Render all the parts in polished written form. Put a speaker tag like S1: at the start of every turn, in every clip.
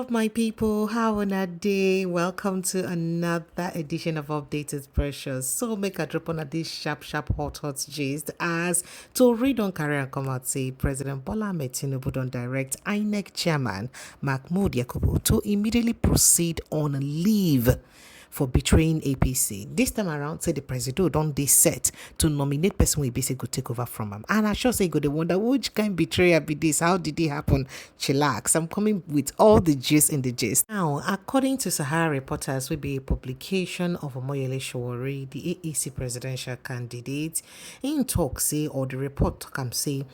S1: up, my people? How on a day? Welcome to another edition of Updated Precious. So make a drop on this sharp, hot gist as to read on career and come out say President Bola Tinubu don't direct INEC Chairman Mahmood Yakubu to immediately proceed on leave for betraying APC. This time around, say the president don't they set to nominate person we basically go take over from him. And I sure say go they wonder which kind betrayal be this? How did it happen? Chillax. I'm coming with all the gist in the gist. Now, according to Sahara Reporters, will be a publication of Omoyele Sowore, the AAC presidential candidate, in talk say or the report come say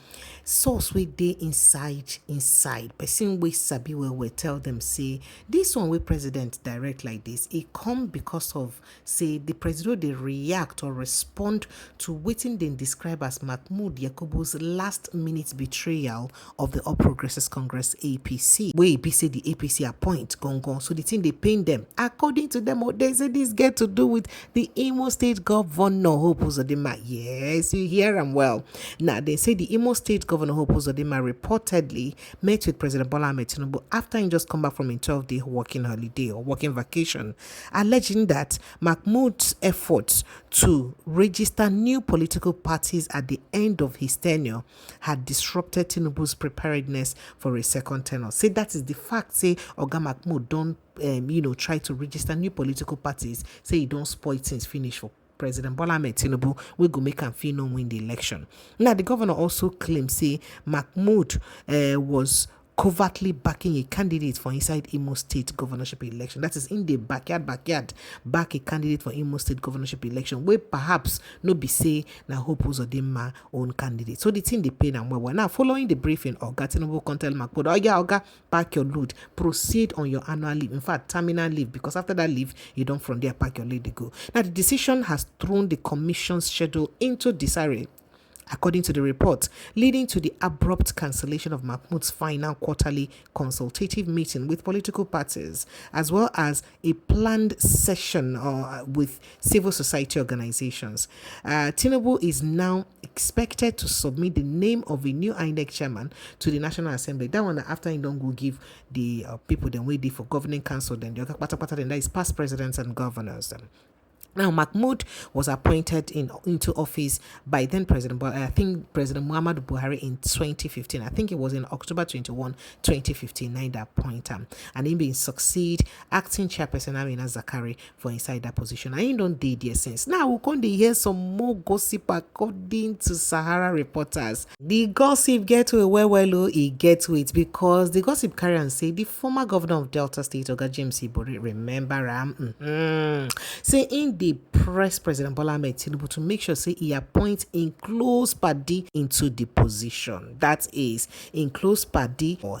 S1: source we dey inside. Person we sabi well tell them say this one we president direct like this. It come because of say the president they react or respond to wetin they describe as Mahmood Yakubu's last minute betrayal of the All Progressives Congress APC. Wey be say the APC appoint gone. So the thing they pain them. According to them, they say this get to do with the Imo State governor Uzodimma. Yes, you hear them well. Now they say the Imo State governor Uzodimma reportedly met with President Bola Tinubu after he just come back from a 12-day working holiday or working vacation, alleging that Mahmood's efforts to register new political parties at the end of his tenure had disrupted Tinubu's preparedness for a second tenure. Say that is the fact. Say Oga Mahmood don't try to register new political parties. Say he don't spoil things finish for President Bola Tinubu we go make am feel no win the election. Now the governor also claims say Mahmood was covertly backing a candidate for inside Imo State governorship election. That is in the backyard back a candidate for Imo State governorship election where perhaps no be say na Hope Uzodimma own candidate. So the thing they pay them well. Now following the briefing, Oga Tinubu can tell Mahmood, oh yeah, Oga, pack your load, proceed on your annual leave. In fact, terminal leave, because after that leave, you don't from there pack your load to go. Now the decision has thrown the commission's schedule into disarray, according to the report, leading to the abrupt cancellation of Mahmood's final quarterly consultative meeting with political parties, as well as a planned session with civil society organizations. Tinubu is now expected to submit the name of a new INEC chairman to the National Assembly. That one after he don't go give the people then wait for governing council, then the other then that is past presidents and governors. Now, Mahmood was appointed into office by then President, I think President Muhammad Buhari in 2015. I think it was in October 21, 2015, at that point. And he been succeed acting chairperson Amina Zakari for inside that position. I ain't don't did there since. Now, we're going to hear some more gossip according to Sahara Reporters. The gossip get to it get to it because the gossip carry and say the former governor of Delta State, Oga James Ibori, remember say in the press President Bola Tinubu to make sure say he appoints in close party into the position. That is in close party or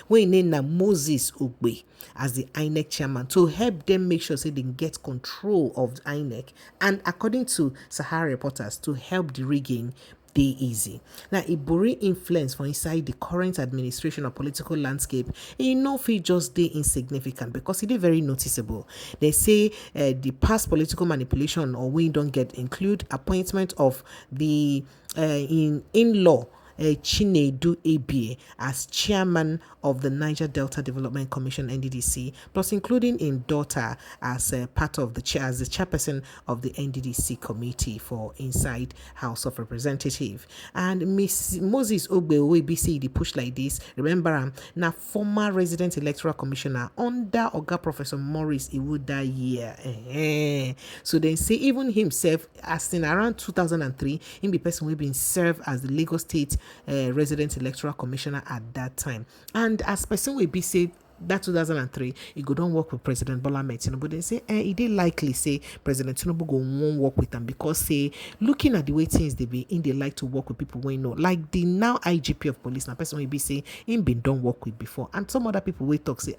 S1: when name na Moses Ogbe as the INEC chairman to help them make sure say they get control of INEC, and according to Sahara Reporters to help the rigging dey easy. Now, Ibori influence for inside the current administration or political landscape, no fit just dey insignificant because it is very noticeable. They say the past political manipulation or we don't get include appointment of the in-law Chinedu Abie as chairman of the Niger Delta Development Commission NDDC, plus including in daughter as part of the chairperson of the NDDC committee for inside House of Representative. And Miss Moses Ogbe will be see the push like this. Remember, now former resident electoral commissioner under Oga Professor Morris Iwuda year. So they say even himself, as in around 2003, him be person will been served as the Lagos State resident electoral commissioner at that time, and as person will be said that 2003 he go don't work with President Bola Tinubu. They say he did likely say President Tinubu go won't work with them because say looking at the way things they be in, they like to work with people we know, like the now IGP of police. Now person will be say him been don't work with before, and some other people we talk say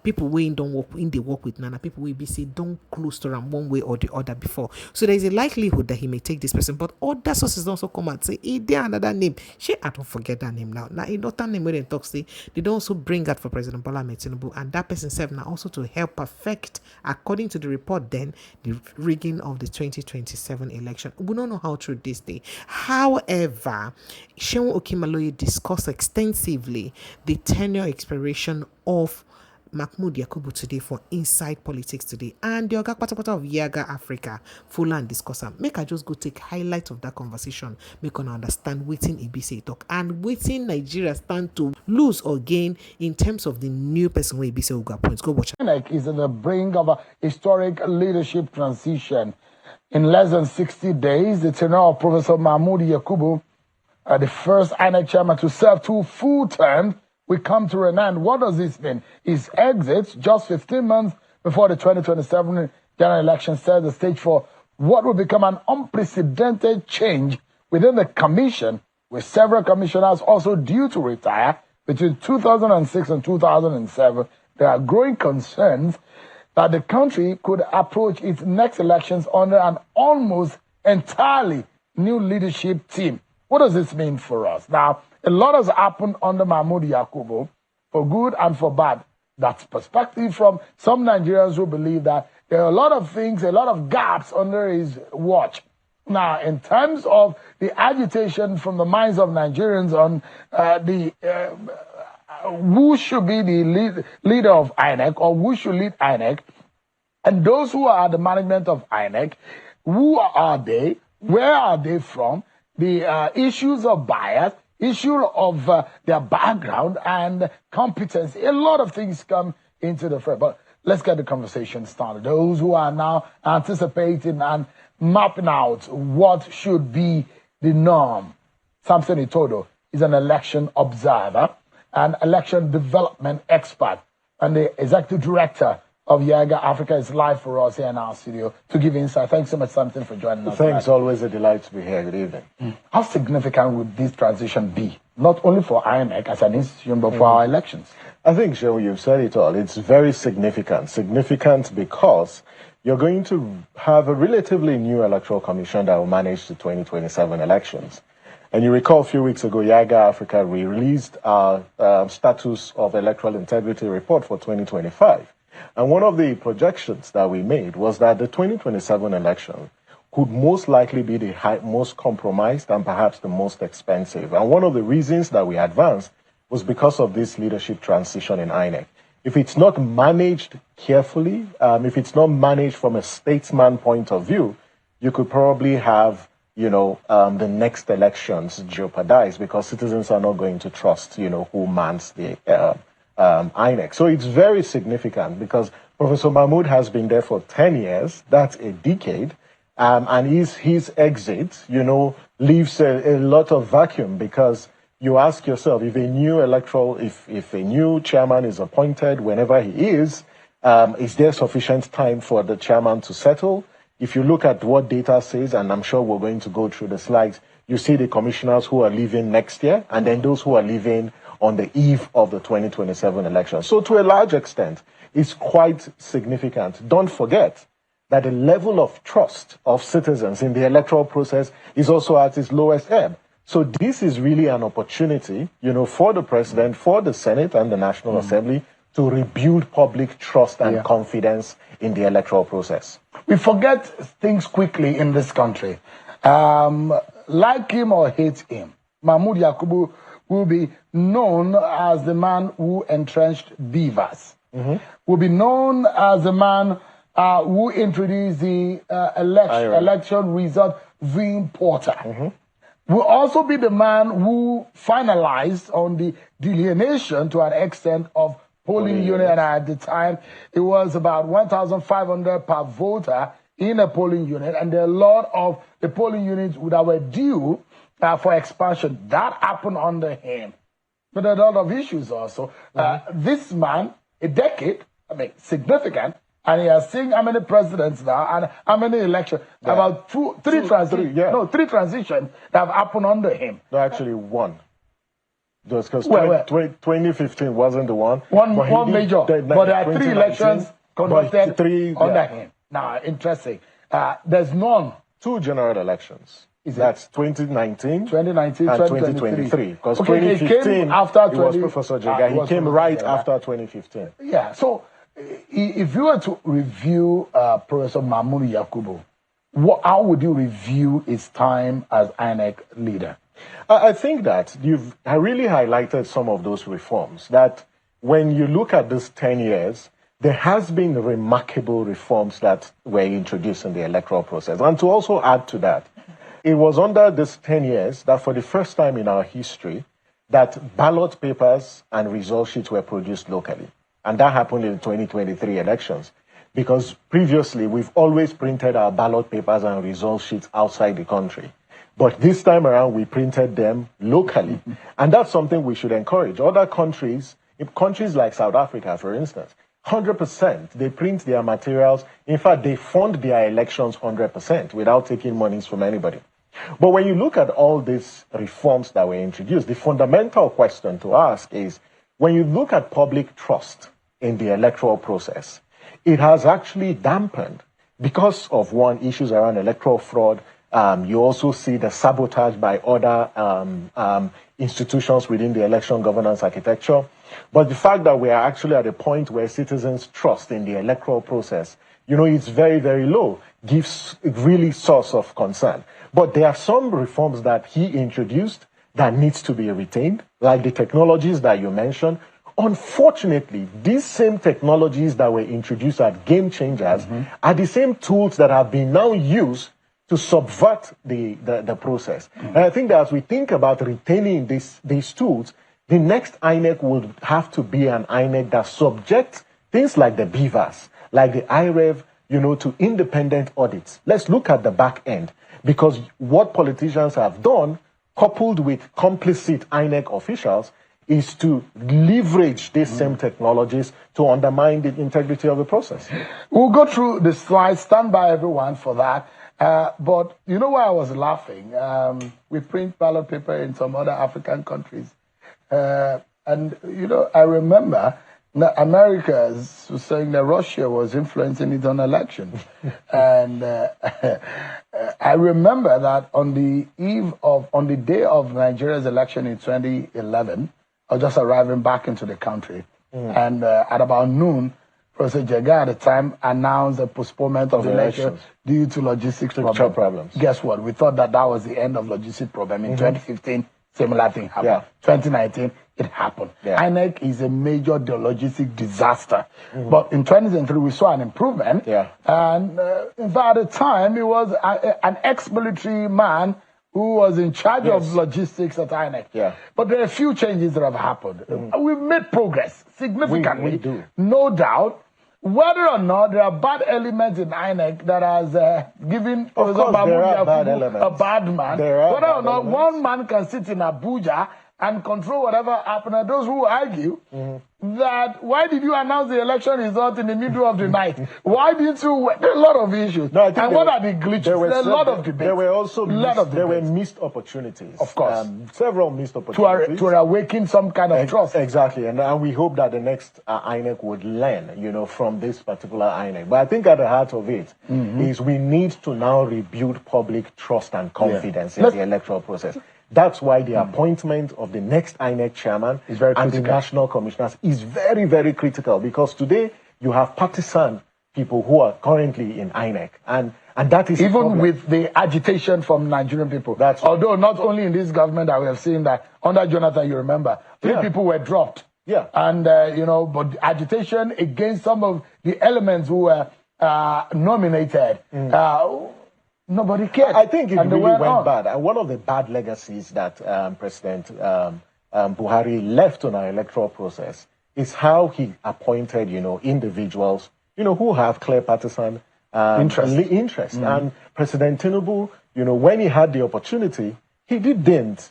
S1: people we don't work in, they work with Nana people will be say don't close to them one way or the other before. So there is a likelihood that he may take this person, but other sources also come and say there another name. I don't forget that name now. Now another name where they talk say they don't also bring out for President Bola Tinubu, and that person served now also to help perfect, according to the report, then the rigging of the 2027 election. We don't know how true this day. However, Shehu Okimaloye discussed extensively the tenure expiration of Mahmood Yakubu today for Inside Politics today. And the Oga Patapata of Yaga Africa, full and discuss am. Make I just go take highlight of that conversation. Make una understand wetin Ibise talk and wetin Nigeria stand to lose or gain in terms of the new person where Ibise will go appoint. Go watch.
S2: INEC is at the brink of a historic leadership transition. In less than 60 days, the tenure of Professor Mahmood Yakubu, the first INEC chairman to serve 2 full terms, will come to an end. What does this mean? His exit just 15 months before the 2027 general election sets the stage for what will become an unprecedented change within the commission, with several commissioners also due to retire between 2006 and 2007. There are growing concerns that the country could approach its next elections under an almost entirely new leadership team. What does this mean for us? Now, a lot has happened under Mahmood Yakubu, for good and for bad. That's perspective from some Nigerians who believe that there are a lot of things, a lot of gaps under his watch. Now, in terms of the agitation from the minds of Nigerians on who should be the leader of INEC or who should lead INEC, and those who are the management of INEC, who are they? Where are they from? The issues of bias, issue of their background and competence. A lot of things come into the frame. But let's get the conversation started. Those who are now anticipating and mapping out what should be the norm. Samson Itodo is an election observer and election development expert, and the executive director of Yaga Africa is live for us here in our studio to give insight. Thanks so much, Samson, for joining us.
S3: Thanks, always a delight to be here. Good evening.
S2: How significant would this transition be, not only for INEC as an institution, but for our elections?
S3: I think, Joe, you've said it all. It's very significant. Significant because you're going to have a relatively new electoral commission that will manage the 2027 elections. And you recall a few weeks ago, Yaga Africa released our status of electoral integrity report for 2025. And one of the projections that we made was that the 2027 election could most likely be the most compromised and perhaps the most expensive. And one of the reasons that we advanced was because of this leadership transition in INEC. If it's not managed carefully, if it's not managed from a statesman point of view, you could probably have, the next elections jeopardized because citizens are not going to trust, who mans the INEC. So it's very significant because Professor Mahmood has been there for 10 years. That's a decade. And his exit, leaves a lot of vacuum because you ask yourself, if a new chairman is appointed, whenever he is there sufficient time for the chairman to settle? If you look at what data says, and I'm sure we're going to go through the slides, you see the commissioners who are leaving next year, and then those who are leaving on the eve of the 2027 election. So to a large extent, it's quite significant. Don't forget that the level of trust of citizens in the electoral process is also at its lowest ebb. So this is really an opportunity, for the president, for the Senate and the National Assembly to rebuild public trust and confidence in the electoral process.
S2: We forget things quickly in this country. Like him or hate him, Mahmood Yakubu will be known as the man who entrenched beavers. Will be known as the man who introduced the election result viewing portal. Will also be the man who finalized on the delineation to an extent of polling unit. And at the time, it was about 1,500 per voter in a polling unit. And there are a lot of the polling units that were due for expansion. That happened under him. But there are a lot of issues also. This man, a decade, significant. And he has seen how many presidents now and how many elections. About three transitions that have happened under him.
S3: No, actually one. Just because 2015 wasn't the one.
S2: One major. But there are 3 elections conducted under him. Now, interesting. There's none.
S3: 2 general elections. That's 2019 and 2023. Because
S2: he
S3: 2015,
S2: came after
S3: it was Professor Jega. He came right after 2015.
S2: Yeah, so if you were to review Professor Mahmood Yakubu, how would you review his time as INEC leader?
S3: I think that you've really highlighted some of those reforms that, when you look at these 10 years, there has been remarkable reforms that were introduced in the electoral process. And to also add to that, it was under these 10 years that for the first time in our history, that ballot papers and result sheets were produced locally. And that happened in the 2023 elections. Because previously, we've always printed our ballot papers and result sheets outside the country. But this time around, we printed them locally. And that's something we should encourage. Other countries, countries like South Africa, for instance, 100%, they print their materials. In fact, they fund their elections 100% without taking monies from anybody. But when you look at all these reforms that were introduced, the fundamental question to ask is, when you look at public trust in the electoral process, it has actually dampened because of, one, issues around electoral fraud. You also see the sabotage by other institutions within the election governance architecture. But the fact that we are actually at a point where citizens' trust in the electoral process, it's very, very low, gives really source of concern. But there are some reforms that he introduced that needs to be retained, like the technologies that you mentioned. Unfortunately, these same technologies that were introduced as game changers are the same tools that have been now used to subvert the process. And I think that as we think about retaining these tools, the next INEC would have to be an INEC that subjects things like the BVAS, like the IREV, to independent audits. Let's look at the back end, because what politicians have done, coupled with complicit INEC officials, is to leverage these same technologies to undermine the integrity of the process.
S2: We'll go through the slides. Stand by, everyone, for that. But you know why I was laughing? We print ballot paper in some other African countries. And I remember America was saying that Russia was influencing its own election. And I remember that on the day of Nigeria's election in 2011, I was just arriving back into the country. And at about noon, Professor Jega at the time announced a postponement of the election due to logistics problems. Guess what? We thought that was the end of logistic problem. In 2015, similar thing happened. 2019, it happened. INEC is a major logistic disaster. But in 2023, we saw an improvement. And in fact, at the time, it was an ex-military man who was in charge of logistics at INEC. But there are a few changes that have happened. We've made progress significantly,
S3: we do.
S2: No doubt. Whether or not there are bad elements in INEC that has given Professor Mahmood a bad man, whether or not one man can sit in Abuja and control whatever happened, and those who argue that why did you announce the election result in the middle of the night? Why didn't you? There are a lot of issues.
S3: No, and
S2: what are the glitches? There are a lot of debates.
S3: There were also missed opportunities.
S2: Of course.
S3: Several missed opportunities.
S2: To awaken some kind of trust.
S3: Exactly. And we hope that the next INEC would learn, from this particular INEC. But I think at the heart of it is we need to now rebuild public trust and confidence in the electoral process. That's why the appointment of the next INEC chairman and the national commissioners is very, very critical, because today you have partisan people who are currently in INEC. And that is
S2: even with the agitation from Nigerian people. Although not only in this government that we have seen that under Jonathan, you remember, 3 people were dropped. And, but agitation against some of the elements who were nominated. Nobody cared.
S3: I think it really went bad. And one of the bad legacies that President Buhari left on our electoral process is how he appointed, individuals, who have clear partisan interest. And President Tinubu, when he had the opportunity, he didn't,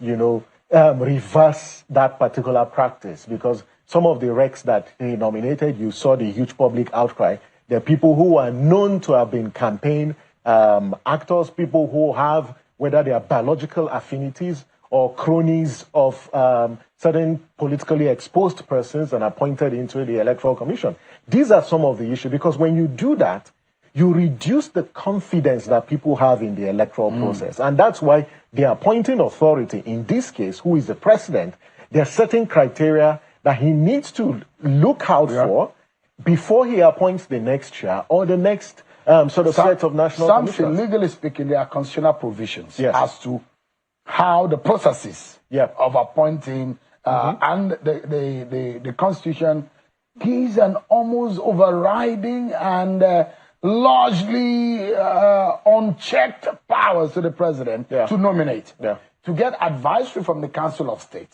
S3: reverse that particular practice, because some of the recs that he nominated, you saw the huge public outcry. There are people who are known to have been campaign actors, people who have, whether they are biological affinities or cronies of certain politically exposed persons, and appointed into the Electoral Commission. These are some of the issues, because when you do that, you reduce the confidence that people have in the electoral process. And that's why the appointing authority, in this case, who is the president, there are certain criteria that he needs to look out for before he appoints the next chair or the next set of national commissioners.
S2: Legally speaking, there are constitutional provisions as to how the processes of appointing and the Constitution gives an almost overriding and largely unchecked powers to the president to nominate, to get advisory from the Council of State.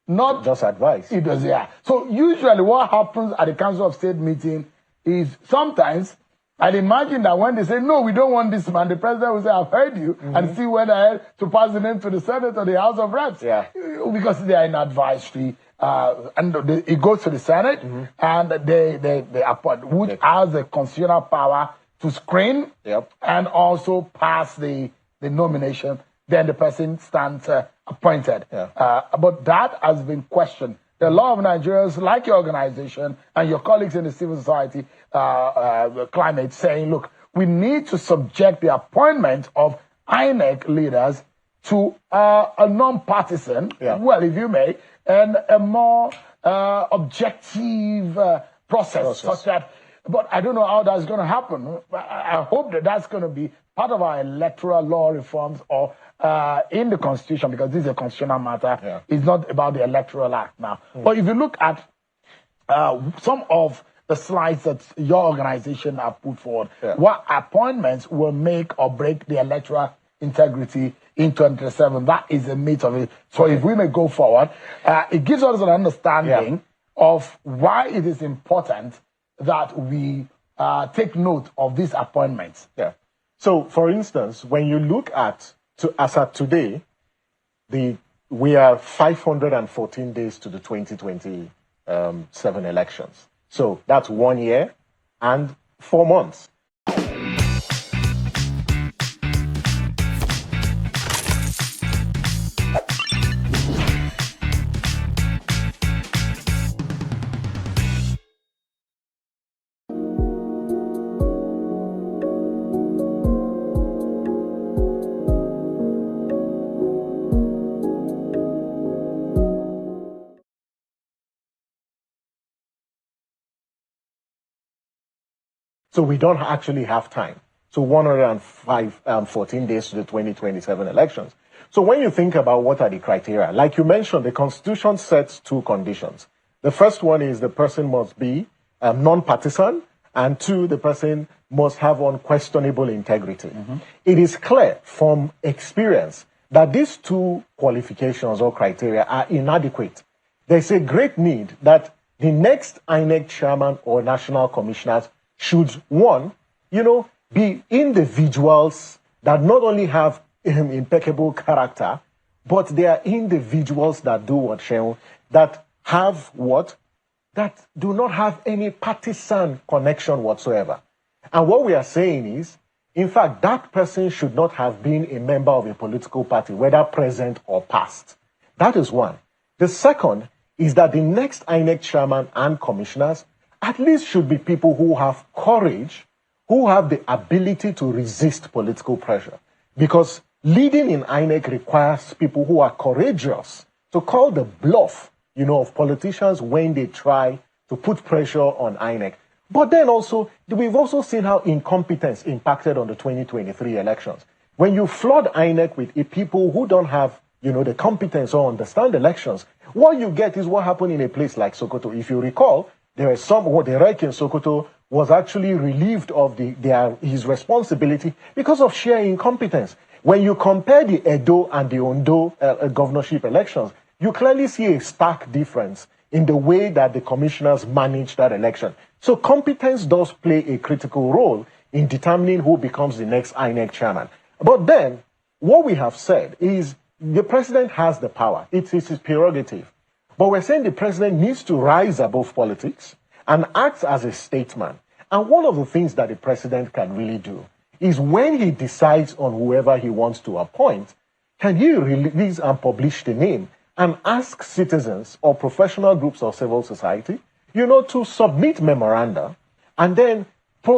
S2: Not
S3: just advice.
S2: It does, yeah. So usually what happens at the Council of State meeting is sometimes I'd imagine that when they say, no, we don't want this man, the president will say, I've heard you, and see whether to pass the name to the Senate or the House of Reps.
S3: Yeah.
S2: Because they are in advisory. And it goes to the Senate, and they appoint, which has the constitutional power to screen and also pass the nomination. Then the person stands appointed. But that has been questioned. There are a lot of Nigerians, like your organization and your colleagues in the civil society climate, saying, look, we need to subject the appointment of INEC leaders to a non-partisan, well, if you may, and a more objective process, such that, but I don't know how that's going to happen. I hope that that's going to be part of our electoral law reforms or in the Constitution, because this is a constitutional matter. It's not about the Electoral Act now. But if you look at some of the slides that your organization have put forward, what appointments will make or break the electoral integrity in 2027, that is the meat of it. So if we may go forward, it gives us an understanding of why it is important that we take note of these appointments.
S3: So, for instance, when you look at, as at today, we are 514 days to the 2027 elections. So that's 1 year and 4 months. So we don't actually have time. So 114 days to the 2027 elections. So when you think about what are the criteria, like you mentioned, the Constitution sets 2 conditions. The first one is the person must be non-partisan, and 2, the person must have unquestionable integrity. It is clear from experience that these 2 qualifications or criteria are inadequate. There's a great need that the next INEC chairman or national commissioners should, one, be individuals that not only have impeccable character, but they are individuals that do what, Shehu, that have what? That do not have any partisan connection whatsoever. And what we are saying is, in fact, that person should not have been a member of a political party, whether present or past. That is one. The second is that the next INEC chairman and commissioners at least should be people who have courage, who have the ability to resist political pressure. Because leading in INEC requires people who are courageous to call the bluff, of politicians when they try to put pressure on INEC. But then also, we've also seen how incompetence impacted on the 2023 elections. When you flood INEC with people who don't have, the competence or understand elections, what you get is what happened in a place like Sokoto. If you recall, there were the Reich in Sokoto was actually relieved of his responsibility because of sheer incompetence. When you compare the Edo and the Ondo governorship elections, you clearly see a stark difference in the way that the commissioners managed that election. So competence does play a critical role in determining who becomes the next INEC chairman. But then, what we have said is the president has the power. It is his prerogative. But we're saying the president needs to rise above politics and act as a statesman. And one of the things that the president can really do is when he decides on whoever he wants to appoint, can he release and publish the name and ask citizens or professional groups of civil society, to submit memoranda and then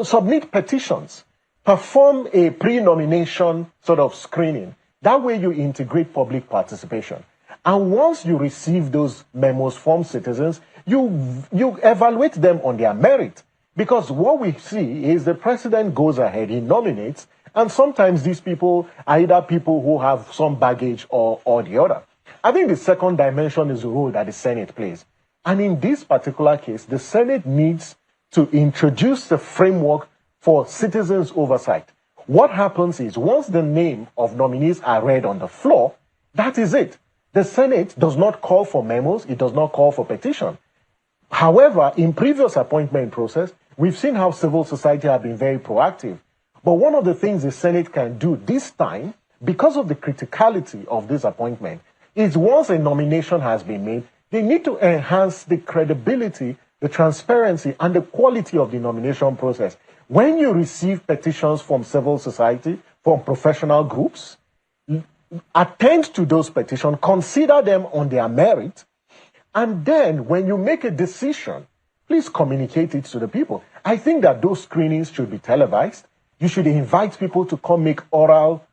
S3: submit petitions, perform a pre-nomination sort of screening. That way you integrate public participation. And once you receive those memos from citizens, you evaluate them on their merit. Because what we see is the president goes ahead, he nominates, and sometimes these people are either people who have some baggage or the other. I think the second dimension is the role that the Senate plays. And in this particular case, the Senate needs to introduce the framework for citizens' oversight. What happens is once the name of nominees are read on the floor, that is it. The Senate does not call for memos. It does not call for petition. However, in previous appointment process, we've seen how civil society have been very proactive. But one of the things the Senate can do this time, because of the criticality of this appointment, is once a nomination has been made, they need to enhance the credibility, the transparency, and the quality of the nomination process. When you receive petitions from civil society, from professional groups, attend to those petitions, consider them on their merit, and then when you make a decision, please communicate it to the people. I think that those screenings should be televised. You should invite people to come make oral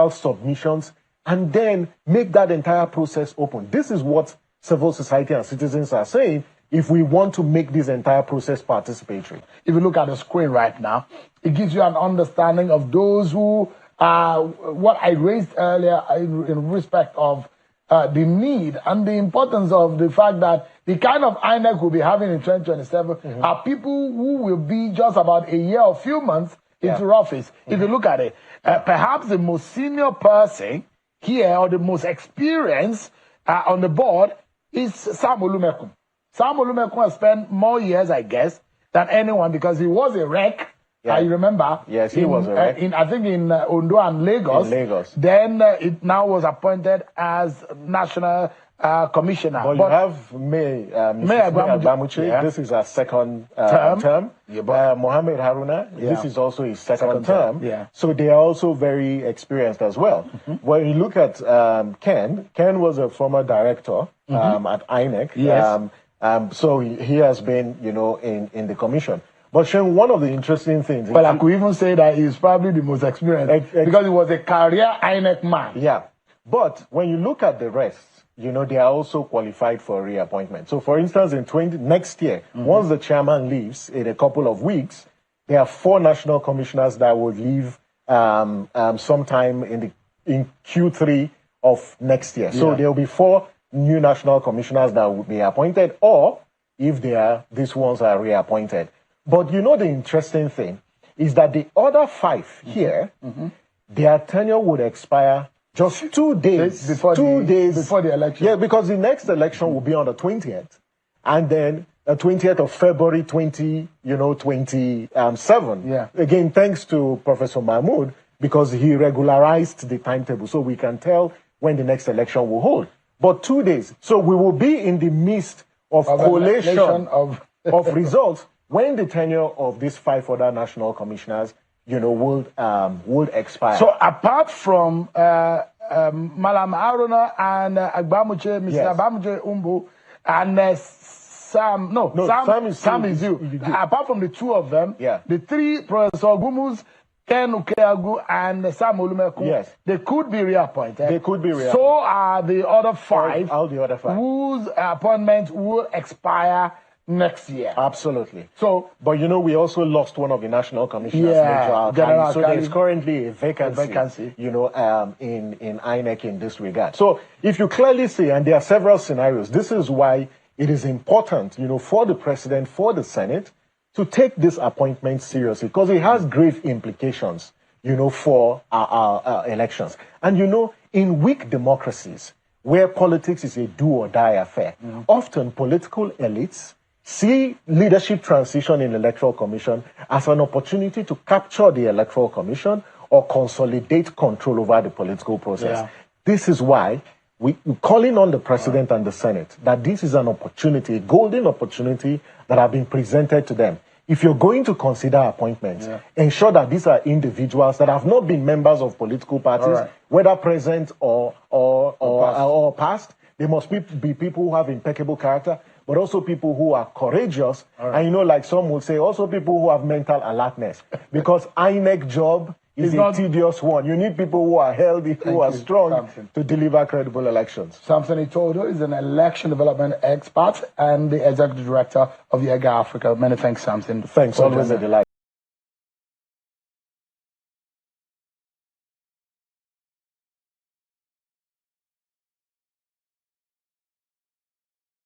S3: submissions and then make that entire process open. This is what civil society and citizens are saying if we want to make this entire process participatory.
S2: If you look at the screen right now, it gives you an understanding of those who what I raised earlier in respect of the need and the importance of the fact that the kind of INEC we'll be having in 2027 are people who will be just about a year or few months into office. If you look at it, perhaps the most senior person here or the most experienced on the board is Sam Olumekum. Sam Olumekum has spent more years, I guess, than anyone because he was a rec. I remember.
S3: Yes, he was a rec.
S2: I think in Ondo and Lagos.
S3: In Lagos.
S2: Then it now was appointed as national commissioner.
S3: But you have May Agbamuche. This is our second term. Mohammed Haruna, this is also his second term. So they are also very experienced as well. When you look at Ken was a former director at INEC. So he has been, in the commission. But Shane, one of the interesting things...
S2: Well, I could even say that he's probably the most experienced because he was a career INEC man.
S3: Yeah. But when you look at the rest, they are also qualified for reappointment. So, for instance, next year, once the chairman leaves in a couple of weeks, there are 4 national commissioners that would leave sometime in Q3 of next year. So there will be 4 new national commissioners that will be appointed, or if these ones are reappointed. But the interesting thing is that the other 5 here, their tenure would expire just 2 days
S2: before the election.
S3: Yeah, because the next election will be on the 20th, and then the 20th of February 2027. Again, thanks to Professor Mahmood, because he regularized the timetable, so we can tell when the next election will hold. But 2 days, so we will be in the midst of collation of results when the tenure of these 5 other national commissioners, would expire.
S2: So apart from Malam Haruna and Agbamuche, Mr. Agbamuche Umbu, and Sam is you. Apart from the 2 of them, the 3, Professor Gumus, Ken Ukeagu, and Sam Olumekum, they could be reappointed.
S3: They could be reappointed.
S2: So are the other 5,
S3: all the other 5
S2: whose appointments will expire next year.
S3: Absolutely.
S2: So,
S3: but we also lost one of the national commissioners,
S2: General
S3: so there's currently a vacancy, in INEC in this regard. So if you clearly see, and there are several scenarios, this is why it is important, for the president, for the Senate, to take this appointment seriously, because it has grave implications, for our elections. And in weak democracies, where politics is a do or die affair, often political elites see leadership transition in Electoral Commission as an opportunity to capture the Electoral Commission or consolidate control over the political process. This is why we're calling on the President and the Senate that this is an opportunity, a golden opportunity that have been presented to them. If you're going to consider appointments, ensure that these are individuals that have not been members of political parties, whether present or past. They must be people who have impeccable character, but also people who are courageous. And like some would say, also people who have mental alertness. Because INEC job is a tedious one. You need people who are healthy, who are strong to deliver credible elections.
S2: Samson Itodo is an election development expert and the executive director of the EGA Africa. Many thanks, Samson.
S3: Thanks, always a delight.